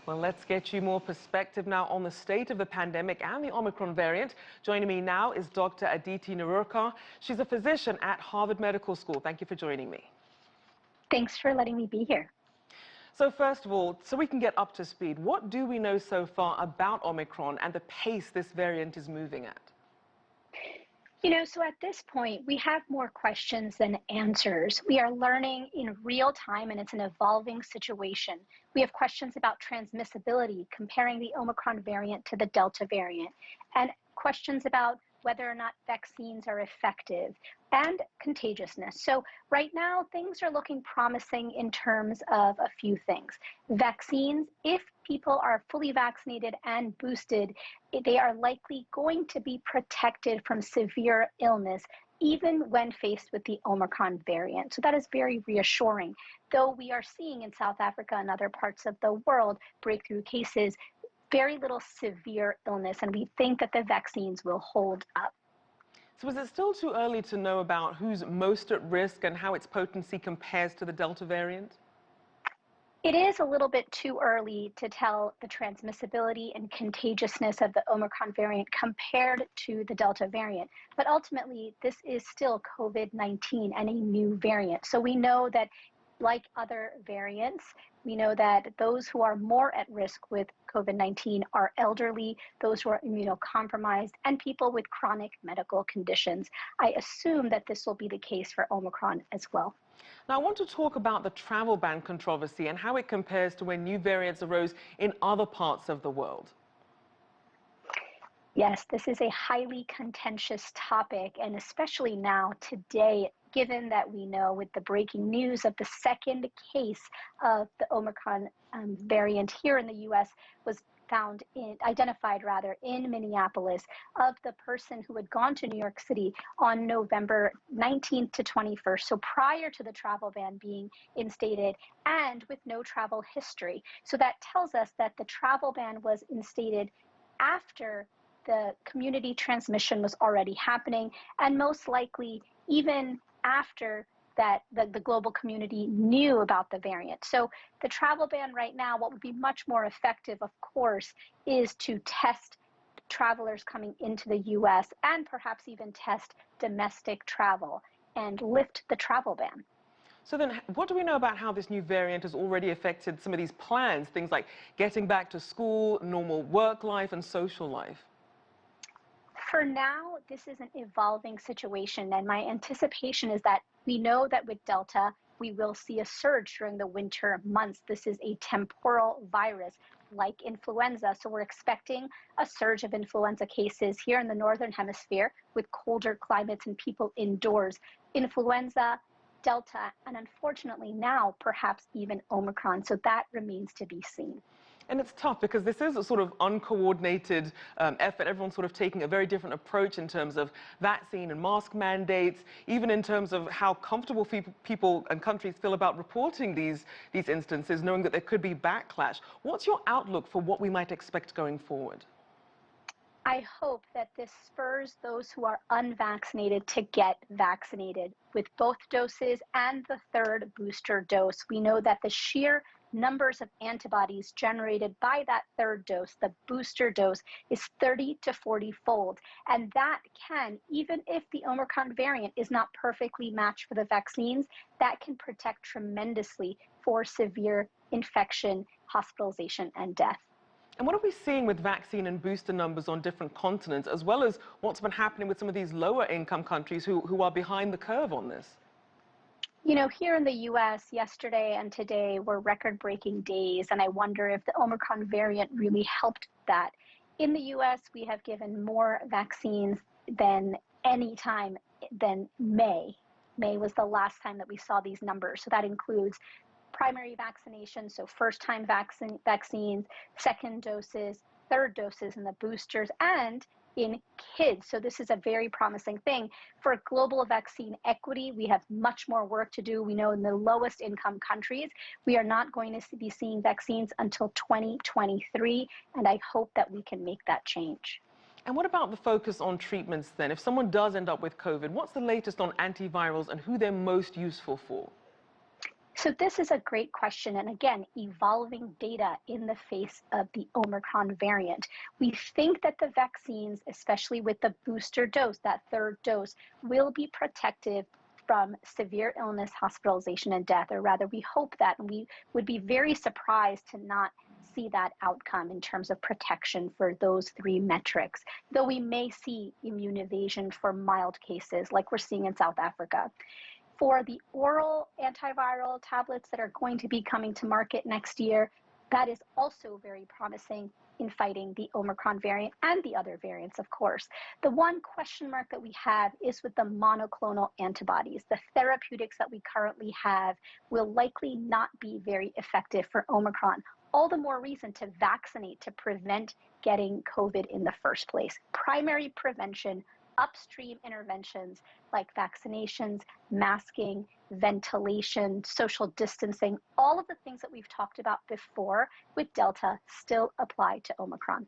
Well, let's get you more perspective now on the state of the pandemic and the Omicron variant. Joining me now is Dr. Aditi Nerurkar. She's a physician at Harvard Medical School. Thank you for joining me. Thanks for letting me be here. So first of all, so we can get up to speed, what do we know so far about Omicron and the pace this variant is moving at? So at this point, we have more questions than answers. We are learning in real time, and it's an evolving situation. We have questions about transmissibility, comparing the Omicron variant to the Delta variant, and questions about whether or not vaccines are effective, and contagiousness. So right now, things are looking promising in terms of a few things. Vaccines, if people are fully vaccinated and boosted, they are likely going to be protected from severe illness, even when faced with the Omicron variant. So that is very reassuring. Though we are seeing in South Africa and other parts of the world breakthrough cases, very little severe illness, and we think that the vaccines will hold up. So is it still too early to know about who's most at risk and how its potency compares to the Delta variant? It is a little bit too early to tell the transmissibility and contagiousness of the Omicron variant compared to the Delta variant. But ultimately, this is still COVID-19 and a new variant. So we know that, like other variants, we know that those who are more at risk with COVID-19 are elderly, those who are immunocompromised, and people with chronic medical conditions. I assume that this will be the case for Omicron as well. Now, I want to talk about the travel ban controversy and how it compares to when new variants arose in other parts of the world. Yes, this is a highly contentious topic, and especially now, today, given that we know with the breaking news of the second case of the Omicron variant here in the U.S. was identified in Minneapolis, of the person who had gone to New York City on November 19th to 21st, so prior to the travel ban being instated and with no travel history. So that tells us that the travel ban was instated after the community transmission was already happening, and most likely even after that the global community knew about the variant. So the travel ban right now, what would be much more effective, of course, is to test travelers coming into the U.S. and perhaps even test domestic travel and lift the travel ban. So then what do we know about how this new variant has already affected some of these plans, things like getting back to school, normal work life, and social life? For now, this is an evolving situation, and my anticipation is that we know that with Delta, we will see a surge during the winter months. This is a temporal virus like influenza, so we're expecting a surge of influenza cases here in the Northern Hemisphere with colder climates and people indoors. Influenza, Delta, and unfortunately now perhaps even Omicron, so that remains to be seen. And it's tough because this is a sort of uncoordinated effort. Everyone's sort of taking a very different approach in terms of vaccine and mask mandates, even in terms of how comfortable people and countries feel about reporting these instances, knowing that there could be backlash. What's your outlook for what we might expect going forward? I hope that this spurs those who are unvaccinated to get vaccinated with both doses and the third booster dose. We know that the sheer numbers of antibodies generated by that third dose, the booster dose, is 30 to 40-fold. And that can, even if the Omicron variant is not perfectly matched for the vaccines, that can protect tremendously for severe infection, hospitalization, and death. And what are we seeing with vaccine and booster numbers on different continents, as well as what's been happening with some of these lower income countries who are behind the curve on this? Here in the U.S., yesterday and today were record-breaking days, and I wonder if the Omicron variant really helped that. In the U.S., we have given more vaccines than any time than May. May was the last time that we saw these numbers, so that includes primary vaccination, so first-time vaccines, second doses, third doses, and the boosters, and in kids. So this is a very promising thing. For global vaccine equity, we have much more work to do. We know in the lowest income countries, we are not going to be seeing vaccines until 2023, and I hope that we can make that change. And what about the focus on treatments then? If someone does end up with COVID, what's the latest on antivirals and who they're most useful for? So this is a great question. And again, evolving data in the face of the Omicron variant. We think that the vaccines, especially with the booster dose, that third dose, will be protective from severe illness, hospitalization, and death, or rather we hope that, and we would be very surprised to not see that outcome in terms of protection for those three metrics, though we may see immune evasion for mild cases like we're seeing in South Africa. For the oral antiviral tablets that are going to be coming to market next year, that is also very promising in fighting the Omicron variant and the other variants, of course. The one question mark that we have is with the monoclonal antibodies. The therapeutics that we currently have will likely not be very effective for Omicron. All the more reason to vaccinate to prevent getting COVID in the first place. Primary prevention, upstream interventions like vaccinations, masking, ventilation, social distancing, all of the things that we've talked about before with Delta still apply to Omicron.